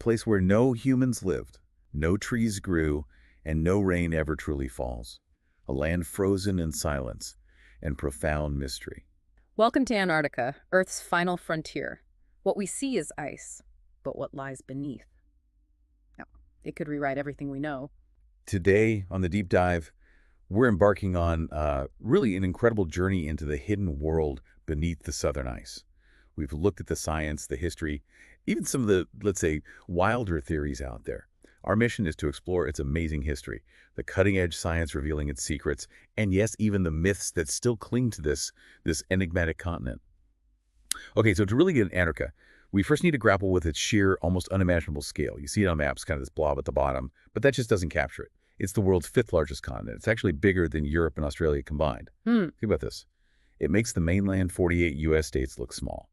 place where no humans lived, no trees grew, and no rain ever truly falls. A land frozen in silence and profound mystery. Welcome to Antarctica, Earth's final frontier. What we see is ice, but what lies beneath? Now, it could rewrite everything we know. Today, on the deep dive, we're embarking on really an incredible journey into the hidden world beneath the southern ice. We've looked at the science, the history, even some of the, let's say, wilder theories out there. Our mission is to explore its amazing history, the cutting-edge science revealing its secrets, and yes, even the myths that still cling to this enigmatic continent. Okay, so to really get in Antarctica, we first need to grapple with its sheer, almost unimaginable scale. You see it on maps, kind of this blob at the bottom, but that just doesn't capture it. It's the world's fifth largest continent. It's actually bigger than Europe and Australia combined. Think about this. It makes the mainland 48 U.S. states look small.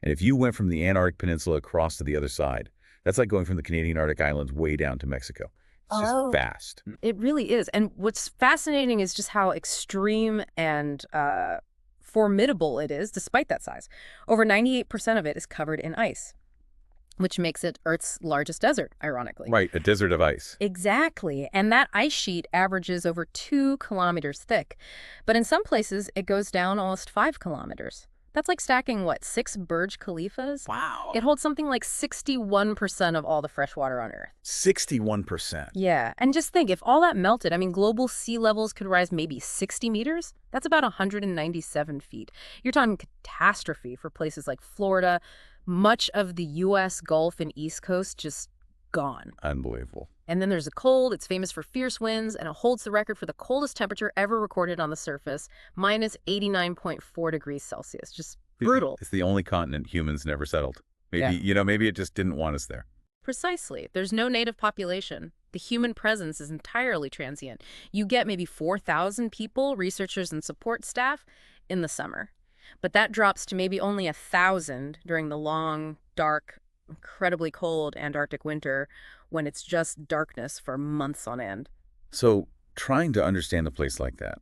And if you went from the Antarctic Peninsula across to the other side, that's like going from the Canadian Arctic Islands way down to Mexico. It's just vast. It really is. And what's fascinating is just how extreme and formidable it is, despite that size. Over 98% of it is covered in ice, which makes it Earth's largest desert, ironically. Right, a desert of ice. Exactly. And that ice sheet averages over 2 kilometers thick. But in some places, it goes down almost 5 kilometers. That's like stacking, what, 6 Burj Khalifas? Wow. It holds something like 61% of all the fresh water on Earth. 61%. Yeah. And just think, if all that melted, I mean, global sea levels could rise maybe 60 meters. That's about 197 feet. You're talking catastrophe for places like Florida. Much of the U.S. Gulf and East Coast just gone. Unbelievable. And then there's the cold. It's famous for fierce winds, and it holds the record for the coldest temperature ever recorded on the surface, minus 89.4 degrees Celsius. Just brutal. It's the only continent humans never settled. Maybe, maybe it just didn't want us there. Precisely. There's no native population. The human presence is entirely transient. You get maybe 4,000 people, researchers and support staff, in the summer. But that drops to maybe only 1,000 during the long, dark, incredibly cold Antarctic winter when it's just darkness for months on end. So trying to understand a place like that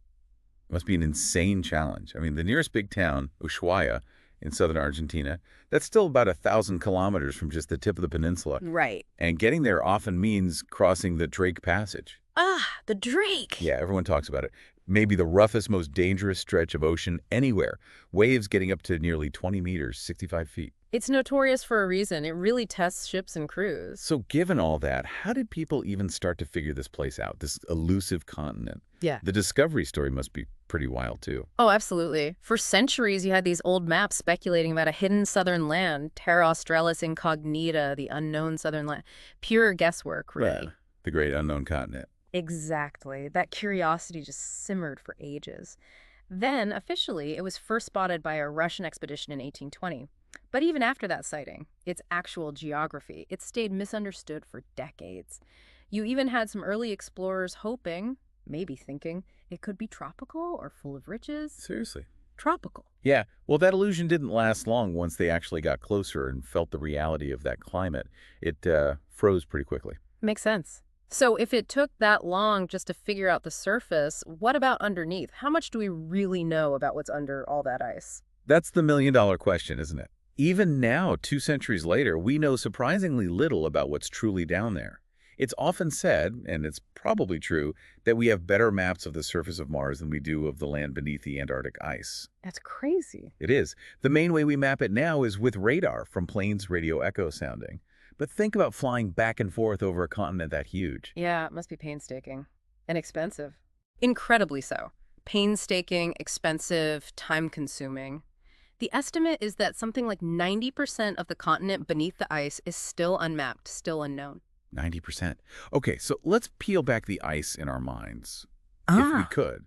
must be an insane challenge. I mean, the nearest big town, Ushuaia, in southern Argentina, that's still about 1,000 kilometers from just the tip of the peninsula. Right. And getting there often means crossing the Drake Passage. Ah, the Drake. Yeah, everyone talks about it. Maybe the roughest, most dangerous stretch of ocean anywhere. Waves getting up to nearly 20 meters, 65 feet. It's notorious for a reason. It really tests ships and crews. So given all that, how did people even start to figure this place out, this elusive continent? Yeah. The discovery story must be pretty wild, too. Oh, absolutely. For centuries, you had these old maps speculating about a hidden southern land, Terra Australis Incognita, the unknown southern land. Pure guesswork, really. Yeah, the great unknown continent. Exactly. That curiosity just simmered for ages. Then, officially, it was first spotted by a Russian expedition in 1820. But even after that sighting, its actual geography, it stayed misunderstood for decades. You even had some early explorers hoping, maybe thinking, it could be tropical or full of riches. Seriously. Tropical. Yeah, well, that illusion didn't last long once they actually got closer and felt the reality of that climate. It froze pretty quickly. Makes sense. So if it took that long just to figure out the surface, what about underneath? How much do we really know about what's under all that ice? That's the million-dollar question, isn't it? Even now, 2 centuries later, we know surprisingly little about what's truly down there. It's often said, and it's probably true, that we have better maps of the surface of Mars than we do of the land beneath the Antarctic ice. That's crazy. It is. The main way we map it now is with radar from planes radio echo sounding. But think about flying back and forth over a continent that huge. Yeah, it must be painstaking. And expensive. Incredibly so. Painstaking, expensive, time-consuming. The estimate is that something like 90% of the continent beneath the ice is still unmapped, still unknown. 90%. Okay, so let's peel back the ice in our minds. If we could.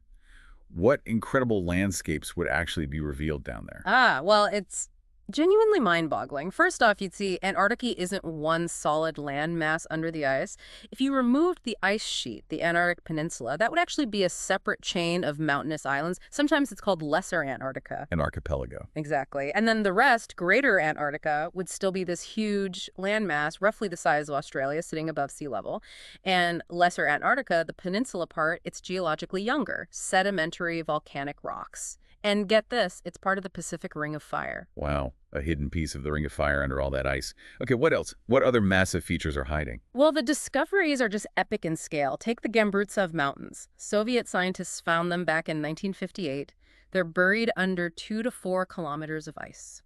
What incredible landscapes would actually be revealed down there? Well, it's genuinely mind-boggling. First off, you'd see Antarctica isn't one solid land mass under the ice. If you removed the ice sheet, the Antarctic Peninsula, that would actually be a separate chain of mountainous islands. Sometimes it's called Lesser Antarctica. An archipelago. Exactly. And then the rest, Greater Antarctica, would still be this huge landmass, roughly the size of Australia, sitting above sea level. And Lesser Antarctica, the peninsula part, it's geologically younger, sedimentary volcanic rocks. And get this, it's part of the Pacific Ring of Fire. Wow, a hidden piece of the Ring of Fire under all that ice. Okay, what else? What other massive features are hiding? Well, the discoveries are just epic in scale. Take the Gamburtsev Mountains. Soviet scientists found them back in 1958. They're buried under 2 to 4 kilometers of ice.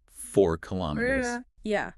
4 kilometers. Yeah.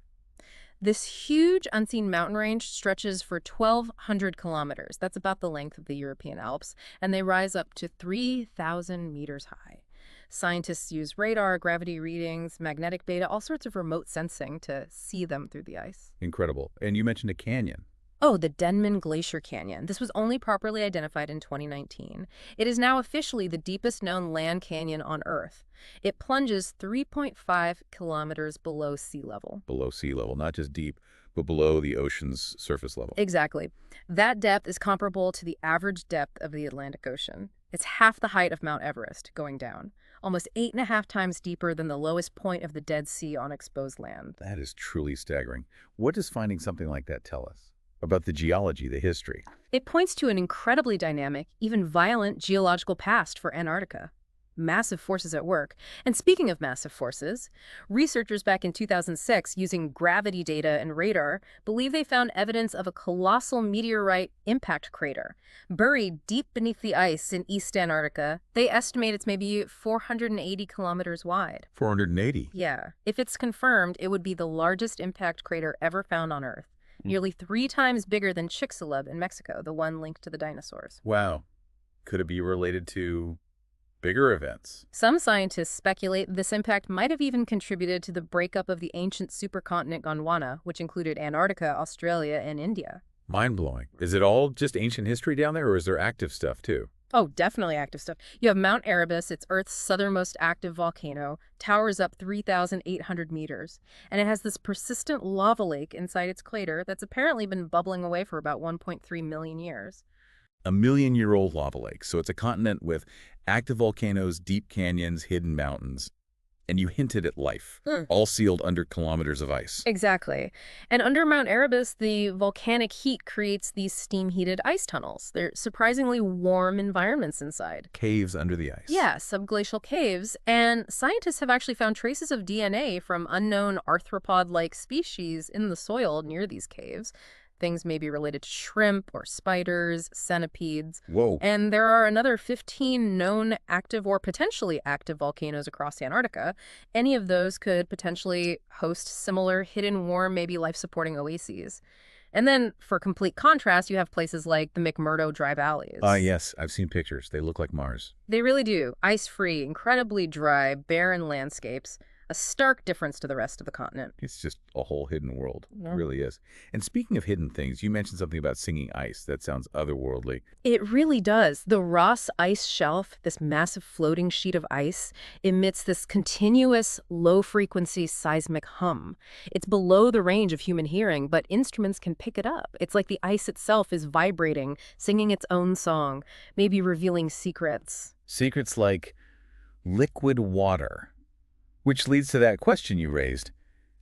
This huge unseen mountain range stretches for 1,200 kilometers. That's about the length of the European Alps, and they rise up to 3,000 meters high. Scientists use radar, gravity readings, magnetic data, all sorts of remote sensing to see them through the ice. Incredible. And you mentioned a canyon. Oh, the Denman Glacier Canyon. This was only properly identified in 2019. It is now officially the deepest known land canyon on Earth. It plunges 3.5 kilometers below sea level. Below sea level, not just deep, but below the ocean's surface level. Exactly. That depth is comparable to the average depth of the Atlantic Ocean. It's half the height of Mount Everest going down, almost 8.5 times deeper than the lowest point of the Dead Sea on exposed land. That is truly staggering. What does finding something like that tell us about the geology, the history? It points to an incredibly dynamic, even violent geological past for Antarctica. Massive forces at work. And speaking of massive forces, researchers back in 2006, using gravity data and radar, believe they found evidence of a colossal meteorite impact crater buried deep beneath the ice in East Antarctica. They estimate it's maybe 480 kilometers wide. 480? Yeah. If it's confirmed, it would be the largest impact crater ever found on Earth. Nearly 3 times bigger than Chicxulub in Mexico, the one linked to the dinosaurs. Wow. Could it be related to bigger events? Some scientists speculate this impact might have even contributed to the breakup of the ancient supercontinent Gondwana, which included Antarctica, Australia, and India. Mind-blowing. Is it all just ancient history down there, or is there active stuff too? Oh, definitely active stuff. You have Mount Erebus, it's Earth's southernmost active volcano, towers up 3,800 meters, and it has this persistent lava lake inside its crater that's apparently been bubbling away for about 1.3 million years. A million-year-old lava lake. So it's a continent with active volcanoes, deep canyons, hidden mountains. And you hinted at life, all sealed under kilometers of ice. Exactly. And under Mount Erebus, the volcanic heat creates these steam-heated ice tunnels. They're surprisingly warm environments inside. Caves under the ice. Yeah, subglacial caves. And scientists have actually found traces of DNA from unknown arthropod-like species in the soil near these caves. Things may be related to shrimp or spiders, centipedes. Whoa. And there are another 15 known active or potentially active volcanoes across Antarctica. Any of those could potentially host similar hidden warm, maybe life-supporting oases. And then, for complete contrast, you have places like the McMurdo Dry Valleys. Yes, I've seen pictures. They look like Mars. They really do. Ice-free, incredibly dry, barren landscapes. A stark difference to the rest of the continent. It's just a whole hidden world. Yeah. It really is. And speaking of hidden things, you mentioned something about singing ice. That sounds otherworldly. It really does. The Ross Ice Shelf, this massive floating sheet of ice, emits this continuous low-frequency seismic hum. It's below the range of human hearing, but instruments can pick it up. It's like the ice itself is vibrating, singing its own song, maybe revealing secrets. Secrets like liquid water. Which leads to that question you raised.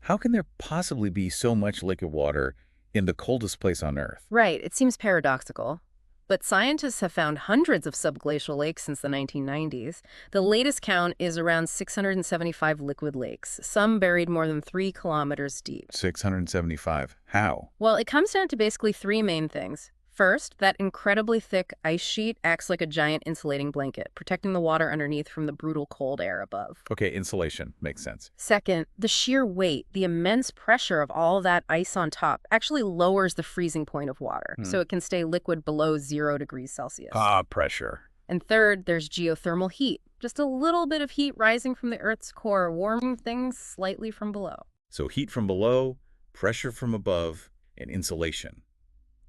How can there possibly be so much liquid water in the coldest place on Earth? Right, it seems paradoxical. But scientists have found hundreds of subglacial lakes since the 1990s. The latest count is around 675 liquid lakes, some buried more than 3 kilometers deep. 675. How? Well, it comes down to basically 3 main things. First, that incredibly thick ice sheet acts like a giant insulating blanket, protecting the water underneath from the brutal cold air above. Okay, insulation. Makes sense. Second, the sheer weight, the immense pressure of all that ice on top actually lowers the freezing point of water, so it can stay liquid below 0 degrees Celsius. Pressure. And third, there's geothermal heat, just a little bit of heat rising from the Earth's core, warming things slightly from below. So heat from below, pressure from above, and insulation.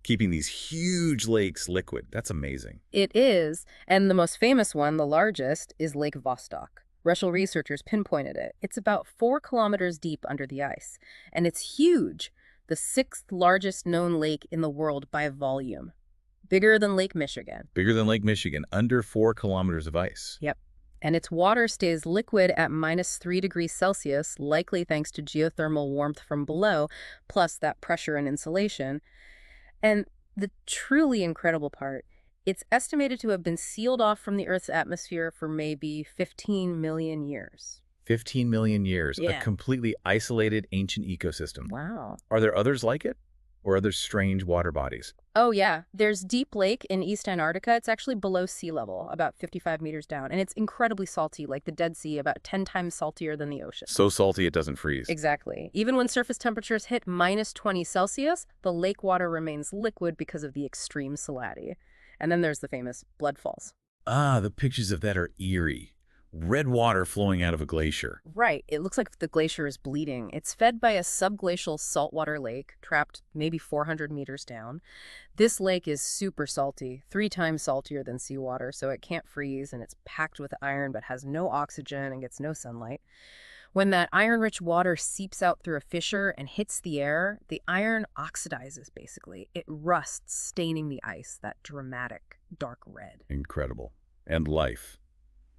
Keeping these huge lakes liquid. That's amazing. It is, and the most famous one, the largest, is Lake Vostok. Russian researchers pinpointed it. It's about 4 kilometers deep under the ice, and it's huge, the 6th largest known lake in the world by volume. Bigger than Lake Michigan. Bigger than Lake Michigan, under 4 kilometers of ice. Yep. And its water stays liquid at -3 degrees Celsius, likely thanks to geothermal warmth from below, plus that pressure and insulation. And the truly incredible part, It's estimated to have been sealed off from the Earth's atmosphere for maybe 15 million years. 15 million years, a Yeah. completely isolated ancient ecosystem. Wow. Are there others like it? Or other strange water bodies? Oh, yeah. There's Deep Lake in East Antarctica. It's actually below sea level, about 55 meters down, and it's incredibly salty, like the Dead Sea, about 10 times saltier than the ocean. So salty it doesn't freeze. Exactly. Even when surface temperatures hit -20 Celsius, the lake water remains liquid because of the extreme salinity. And then there's the famous blood falls. Ah, the pictures of that are eerie. Red water flowing out of a glacier. Right. It looks like the glacier is bleeding. It's fed by a subglacial saltwater lake trapped maybe 400 meters down. This lake is super salty, 3 times saltier than seawater, so it can't freeze, and it's packed with iron but has no oxygen and gets no sunlight. When that iron-rich water seeps out through a fissure and hits the air, the iron oxidizes, basically. It rusts, staining the ice, that dramatic dark red. Incredible. And life.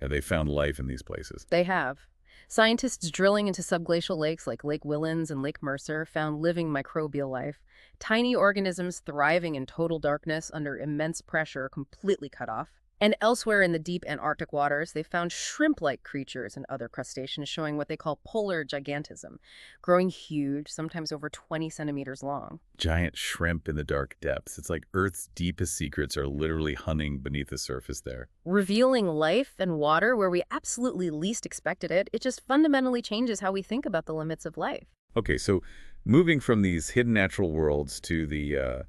Have they found life in these places? They have. Scientists drilling into subglacial lakes like Lake Whillans and Lake Mercer found living microbial life, tiny organisms thriving in total darkness under immense pressure, completely cut off. And elsewhere in the deep Antarctic waters, they found shrimp-like creatures and other crustaceans showing what they call polar gigantism, growing huge, sometimes over 20 centimeters long. Giant shrimp in the dark depths. It's like Earth's deepest secrets are literally hunting beneath the surface there. Revealing life and water where we absolutely least expected it, it just fundamentally changes how we think about the limits of life. Okay, so moving from these hidden natural worlds to the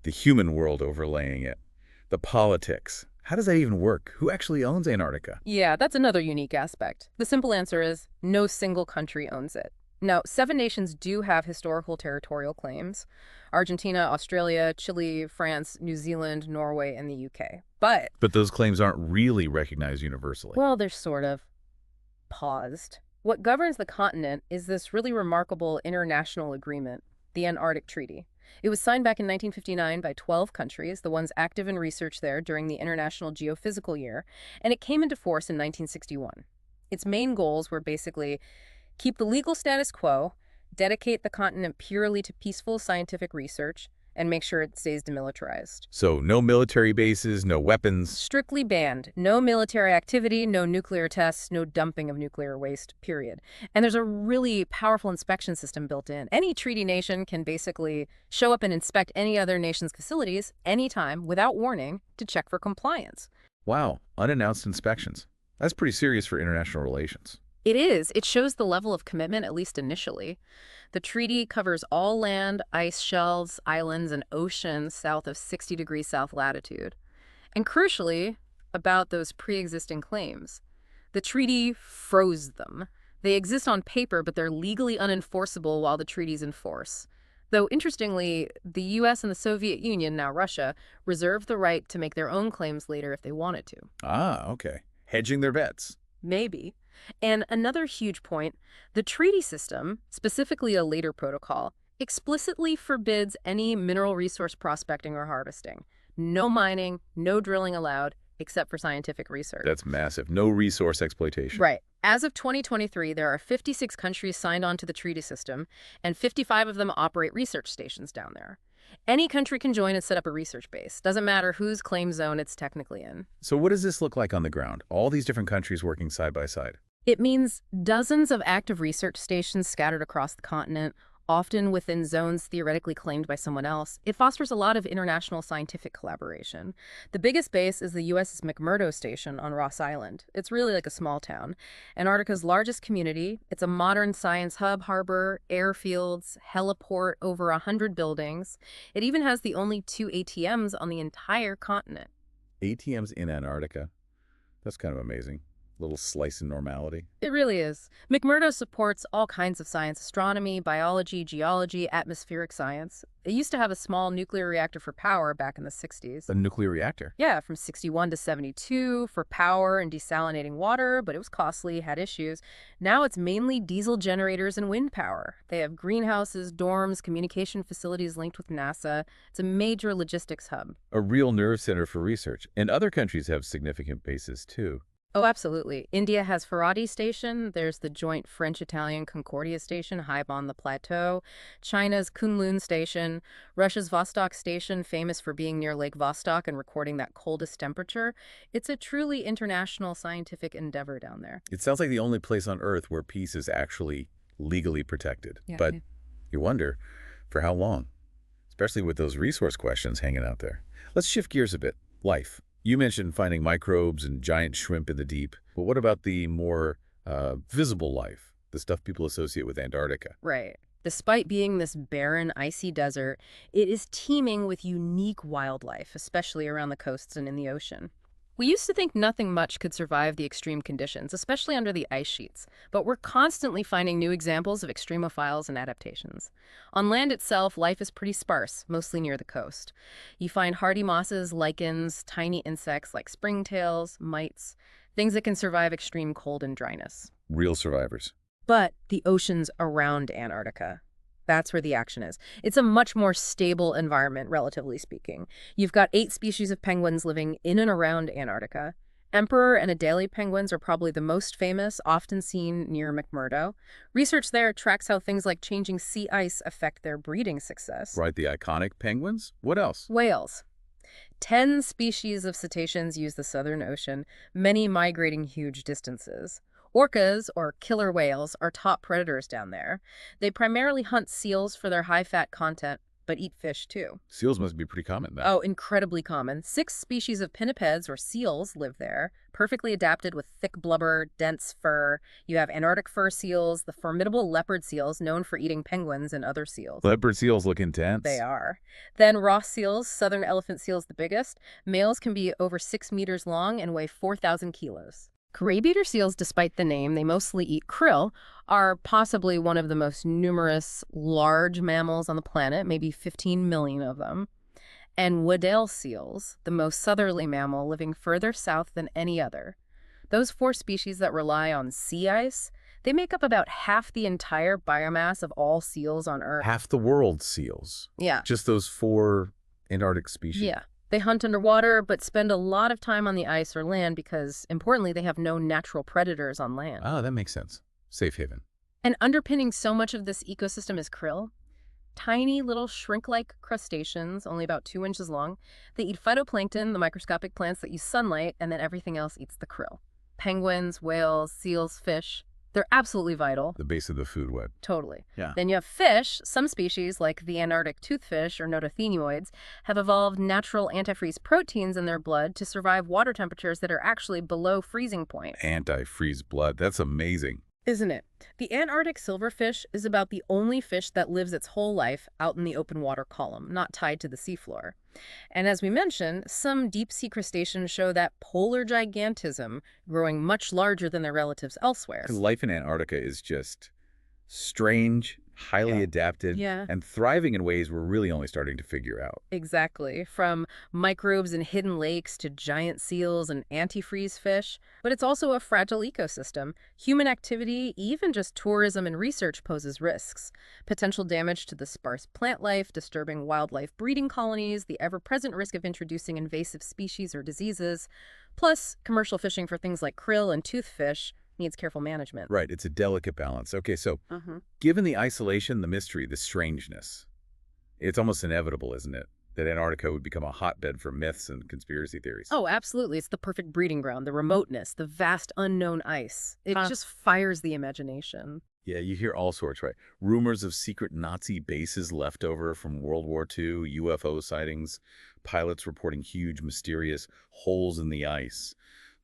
human world overlaying it, the politics. How does that even work? Who actually owns Antarctica? Yeah, that's another unique aspect. The simple answer is no single country owns it. Now, 7 nations do have historical territorial claims: Argentina, Australia, Chile, France, New Zealand, Norway, and the UK. But those claims aren't really recognized universally. well, they're sort of paused. What governs the continent is this really remarkable international agreement, the Antarctic Treaty. It was signed back in 1959 by 12 countries, the ones active in research there during the International Geophysical Year, and it came into force in 1961. Its main goals were basically keep the legal status quo, dedicate the continent purely to peaceful scientific research, and make sure it stays demilitarized. So no military bases, no weapons. Strictly banned. No military activity, no nuclear tests, no dumping of nuclear waste, period. And there's a really powerful inspection system built in. Any treaty nation can basically show up and inspect any other nation's facilities anytime without warning to check for compliance. Wow, unannounced inspections. That's pretty serious for international relations. It is. It shows the level of commitment, at least initially. The treaty covers all land, ice shelves, islands, and oceans south of 60 degrees south latitude. And crucially, about those pre-existing claims, the treaty froze them. They exist on paper, but they're legally unenforceable while the treaty's in force. Though, interestingly, the U.S. and the Soviet Union, now Russia, reserve the right to make their own claims later if they wanted to. Ah, okay. Hedging their bets. Maybe. And another huge point, the treaty system, specifically a later protocol, explicitly forbids any mineral resource prospecting or harvesting. No mining, no drilling allowed, except for scientific research. That's massive. No resource exploitation. Right. As of 2023, there are 56 countries signed on to the treaty system, and 55 of them operate research stations down there. Any country can join and set up a research base. Doesn't matter whose claim zone it's technically in. So what does this look like on the ground? All these different countries working side by side. It means dozens of active research stations scattered across the continent, often within zones theoretically claimed by someone else. It fosters a lot of international scientific collaboration. The biggest base is the U.S.'s McMurdo Station on Ross Island. It's really like a small town. Antarctica's largest community. It's a modern science hub, harbor, airfields, heliport, over 100 buildings. It even has the only 2 ATMs on the entire continent. ATMs in Antarctica? That's kind of amazing. Little slice in normality. It really is. McMurdo supports all kinds of science: astronomy, biology, geology, atmospheric science. It used to have a small nuclear reactor for power back in the 60s. A nuclear reactor? Yeah, from 61 to 72 for power and desalinating water, but it was costly, had issues. Now it's mainly diesel generators and wind power. They have greenhouses, dorms, communication facilities linked with NASA. It's a major logistics hub. A real nerve center for research. And other countries have significant bases, too. Oh, absolutely. India has Faradi Station. There's the joint French-Italian Concordia Station high on the plateau. China's Kunlun Station. Russia's Vostok Station, famous for being near Lake Vostok and recording that coldest temperature. It's a truly international scientific endeavor down there. It sounds like the only place on Earth where peace is actually legally protected. Yeah. But you wonder, for how long? Especially with those resource questions hanging out there. Let's shift gears a bit. Life. You mentioned finding microbes and giant shrimp in the deep, but what about the more visible life, the stuff people associate with Antarctica? Right. Despite being this barren, icy desert, it is teeming with unique wildlife, especially around the coasts and in the ocean. We used to think nothing much could survive the extreme conditions, especially under the ice sheets, but we're constantly finding new examples of extremophiles and adaptations. On land itself, life is pretty sparse, mostly near the coast. You find hardy mosses, lichens, tiny insects like springtails, mites, things that can survive extreme cold and dryness. Real survivors. But the oceans around Antarctica, that's where the action is. It's a much more stable environment, relatively speaking. You've got 8 species of penguins living in and around Antarctica. Emperor and Adelie penguins are probably the most famous, often seen near McMurdo. Research there tracks how things like changing sea ice affect their breeding success. Right, the iconic penguins? What else? Whales. 10 species of cetaceans use the Southern Ocean, many migrating huge distances. Orcas, or killer whales, are top predators down there. They primarily hunt seals for their high-fat content, but eat fish too. Seals must be pretty common then. Oh, incredibly common. 6 species of pinnipeds, or seals, live there, perfectly adapted with thick blubber, dense fur. You have Antarctic fur seals, the formidable leopard seals, known for eating penguins and other seals. Leopard seals look intense. They are. Then Ross seals, southern elephant seals the biggest. Males can be over 6 meters long and weigh 4,000 kilos. Carabeater seals, despite the name, they mostly eat krill, are possibly one of the most numerous large mammals on the planet, maybe 15 million of them. And Weddell seals, the most southerly mammal living further south than any other. Those 4 species that rely on sea ice, they make up about half the entire biomass of all seals on Earth. Half the world's seals. Yeah. Just those 4 Antarctic species. Yeah. They hunt underwater, but spend a lot of time on the ice or land because, importantly, they have no natural predators on land. Ah, that makes sense. Safe haven. And underpinning so much of this ecosystem is krill. Tiny little shrimp-like crustaceans, only about 2 inches long. They eat phytoplankton, the microscopic plants that use sunlight, and then everything else eats the krill. Penguins, whales, seals, fish. They're absolutely vital. The base of the food web. Totally. Yeah. Then you have fish. Some species, like the Antarctic toothfish or notothenoids, have evolved natural antifreeze proteins in their blood to survive water temperatures that are actually below freezing point. Antifreeze blood. That's amazing. Isn't it? The Antarctic silverfish is about the only fish that lives its whole life out in the open water column, not tied to the seafloor. And as we mentioned, some deep-sea crustaceans show that polar gigantism, growing much larger than their relatives elsewhere. Because life in Antarctica is just strange, highly adapted, Yeah. and thriving in ways we're really only starting to figure out. Exactly. From microbes in hidden lakes to giant seals and antifreeze fish. But it's also a fragile ecosystem. Human activity, even just tourism and research, poses risks. Potential damage to the sparse plant life, disturbing wildlife breeding colonies, the ever-present risk of introducing invasive species or diseases. Plus, commercial fishing for things like krill and toothfish needs careful management. Right, it's a delicate balance. Okay, so Mm-hmm. given the isolation, the mystery, the strangeness, it's almost inevitable, isn't it, that Antarctica would become a hotbed for myths and conspiracy theories? Oh, absolutely. It's the perfect breeding ground, the remoteness, the vast unknown ice. It just fires the imagination. Yeah, you hear all sorts, right? Rumors of secret Nazi bases left over from World War II, UFO sightings, pilots reporting huge, mysterious holes in the ice,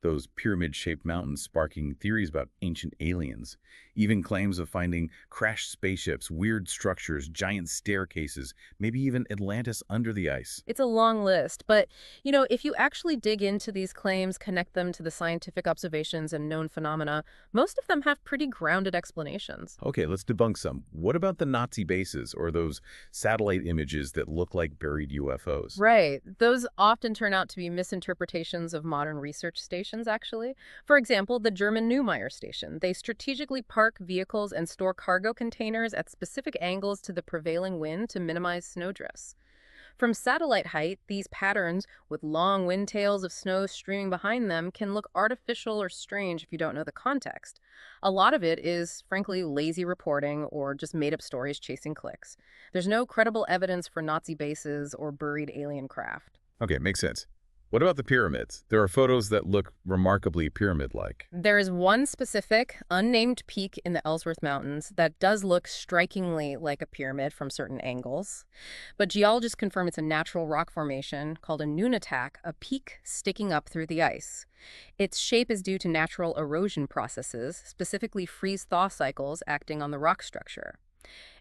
those pyramid-shaped mountains sparking theories about ancient aliens, even claims of finding crashed spaceships, weird structures, giant staircases, maybe even Atlantis under the ice. It's a long list, but, if you actually dig into these claims, connect them to the scientific observations and known phenomena, most of them have pretty grounded explanations. Okay, let's debunk some. What about the Nazi bases or those satellite images that look like buried UFOs? Right. Those often turn out to be misinterpretations of modern research stations, actually. For example, the German Neumayer station. They strategically park vehicles and store cargo containers at specific angles to the prevailing wind to minimize snowdrifts. From satellite height, these patterns, with long wind tails of snow streaming behind them, can look artificial or strange if you don't know the context. A lot of it is, frankly, lazy reporting or just made up stories chasing clicks. There's no credible evidence for Nazi bases or buried alien craft. Okay, makes sense. What about the pyramids? There are photos that look remarkably pyramid-like. There is one specific, unnamed peak in the Ellsworth Mountains that does look strikingly like a pyramid from certain angles. But geologists confirm it's a natural rock formation called a nunatak, a peak sticking up through the ice. Its shape is due to natural erosion processes, specifically freeze-thaw cycles acting on the rock structure.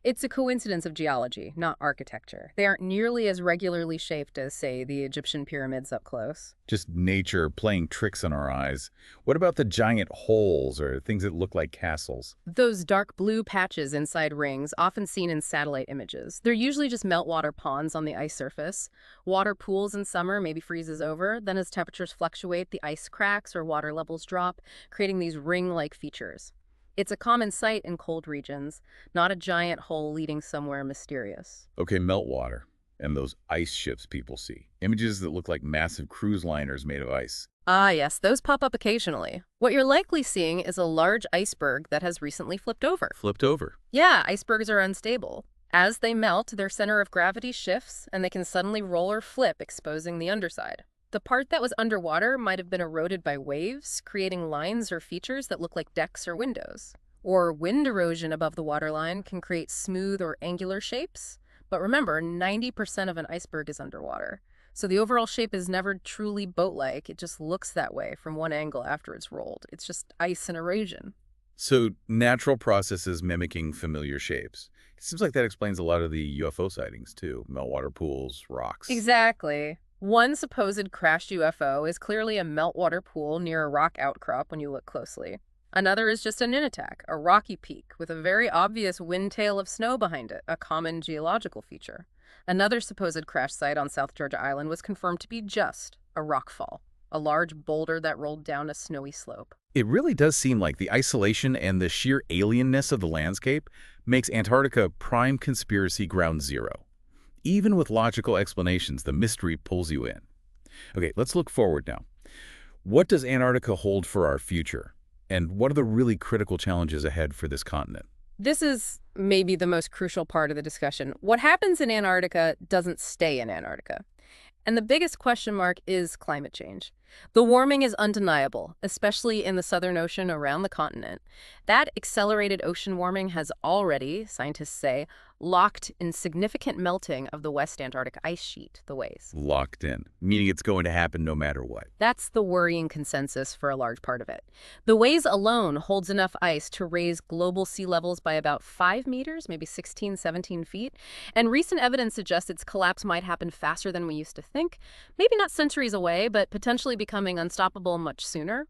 It's a coincidence of geology, not architecture. They aren't nearly as regularly shaped as, say, the Egyptian pyramids up close. Just nature playing tricks on our eyes. What about the giant holes or things that look like castles? Those dark blue patches inside rings, often seen in satellite images. They're usually just meltwater ponds on the ice surface. Water pools in summer, maybe freezes over. Then as temperatures fluctuate, the ice cracks or water levels drop, creating these ring-like features. It's a common sight in cold regions, not a giant hole leading somewhere mysterious. Okay, meltwater and those ice ships people see. Images that look like massive cruise liners made of ice. Ah, yes, those pop up occasionally. What you're likely seeing is a large iceberg that has recently flipped over. Flipped over. Yeah, icebergs are unstable. As they melt, their center of gravity shifts, and they can suddenly roll or flip, exposing the underside. The part that was underwater might have been eroded by waves, creating lines or features that look like decks or windows. Or wind erosion above the waterline can create smooth or angular shapes. But remember, 90% of an iceberg is underwater. So the overall shape is never truly boat-like. It just looks that way from one angle after it's rolled. It's just ice and erosion. So natural processes mimicking familiar shapes. It seems like that explains a lot of the UFO sightings, too. Meltwater pools, rocks. Exactly. One supposed crashed UFO is clearly a meltwater pool near a rock outcrop when you look closely. Another is just a nunatak, a rocky peak with a very obvious wind tail of snow behind it, a common geological feature. Another supposed crash site on South Georgia Island was confirmed to be just a rockfall, a large boulder that rolled down a snowy slope. It really does seem like the isolation and the sheer alienness of the landscape makes Antarctica prime conspiracy ground zero. Even with logical explanations, the mystery pulls you in. Okay, let's look forward now. What does Antarctica hold for our future? And what are the really critical challenges ahead for this continent? This is maybe the most crucial part of the discussion. What happens in Antarctica doesn't stay in Antarctica. And the biggest question mark is climate change. The warming is undeniable, especially in the Southern Ocean around the continent. That accelerated ocean warming has already, scientists say, locked in significant melting of the West Antarctic ice sheet, the WAIS. Locked in, meaning it's going to happen no matter what. That's the worrying consensus for a large part of it. The WAIS alone holds enough ice to raise global sea levels by about 5 meters, maybe 16, 17 feet. And recent evidence suggests its collapse might happen faster than we used to think. Maybe not centuries away, but potentially becoming unstoppable much sooner.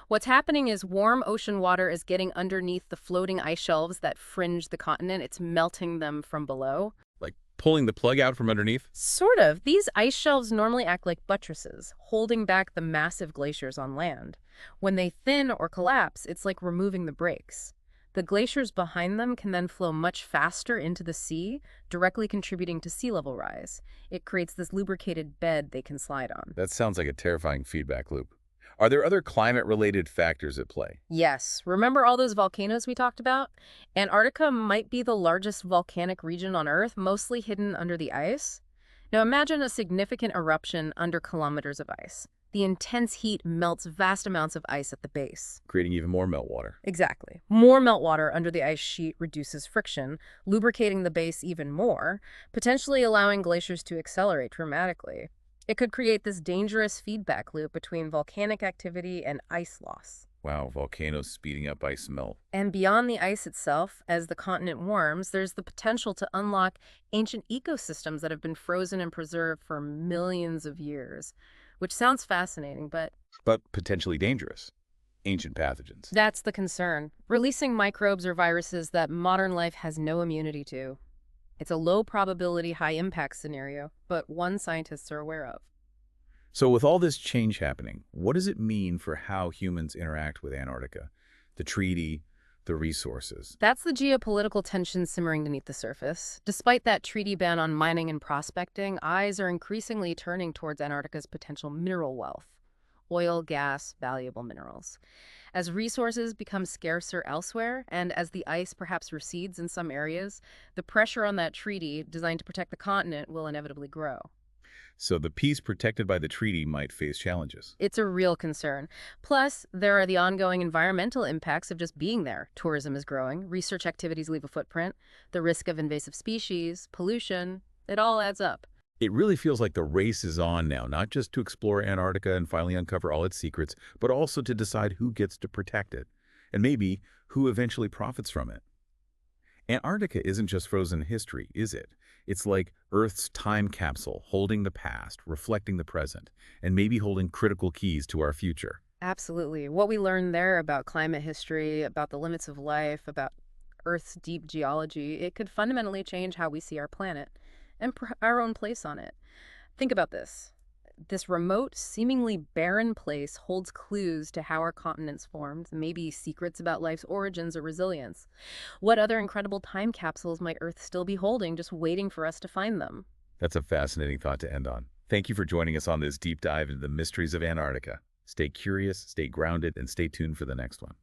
What's happening is warm ocean water is getting underneath the floating ice shelves that fringe the continent. It's melting them from below. Like pulling the plug out from underneath? Sort of. These ice shelves normally act like buttresses, holding back the massive glaciers on land. When they thin or collapse, it's like removing the brakes. The glaciers behind them can then flow much faster into the sea, directly contributing to sea level rise. It creates this lubricated bed they can slide on. That sounds like a terrifying feedback loop. Are there other climate-related factors at play? Yes. Remember all those volcanoes we talked about? Antarctica might be the largest volcanic region on Earth, mostly hidden under the ice. Now imagine a significant eruption under kilometers of ice. The intense heat melts vast amounts of ice at the base. Creating even more meltwater. Exactly. More meltwater under the ice sheet reduces friction, lubricating the base even more, potentially allowing glaciers to accelerate dramatically. It could create this dangerous feedback loop between volcanic activity and ice loss. Wow, volcanoes speeding up ice melt. And beyond the ice itself, as the continent warms, there's the potential to unlock ancient ecosystems that have been frozen and preserved for millions of years, which sounds fascinating, but potentially dangerous. Ancient pathogens. that's the concern. Releasing microbes or viruses that modern life has no immunity to. It's a low-probability, high-impact scenario, but one scientists are aware of. So with all this change happening, what does it mean for how humans interact with Antarctica? The treaty, the resources. That's the geopolitical tension simmering beneath the surface. Despite that treaty ban on mining and prospecting, eyes are increasingly turning towards Antarctica's potential mineral wealth. Oil, gas, valuable minerals. As resources become scarcer elsewhere, and as the ice perhaps recedes in some areas, the pressure on that treaty, designed to protect the continent, will inevitably grow. So the peace protected by the treaty might face challenges. It's a real concern. Plus, there are the ongoing environmental impacts of just being there. Tourism is growing, research activities leave a footprint, the risk of invasive species, pollution, it all adds up. It really feels like the race is on now, not just to explore Antarctica and finally uncover all its secrets, but also to decide who gets to protect it, and maybe who eventually profits from it. Antarctica isn't just frozen history, is it? It's like Earth's time capsule, holding the past, reflecting the present, and maybe holding critical keys to our future. Absolutely. What we learn there about climate history, about the limits of life, about Earth's deep geology, it could fundamentally change how we see our planet and our own place on it. Think about this. This remote, seemingly barren place holds clues to how our continents formed, maybe secrets about life's origins or resilience. What other incredible time capsules might Earth still be holding, just waiting for us to find them? That's a fascinating thought to end on. Thank you for joining us on this deep dive into the mysteries of Antarctica. Stay curious, stay grounded, and stay tuned for the next one.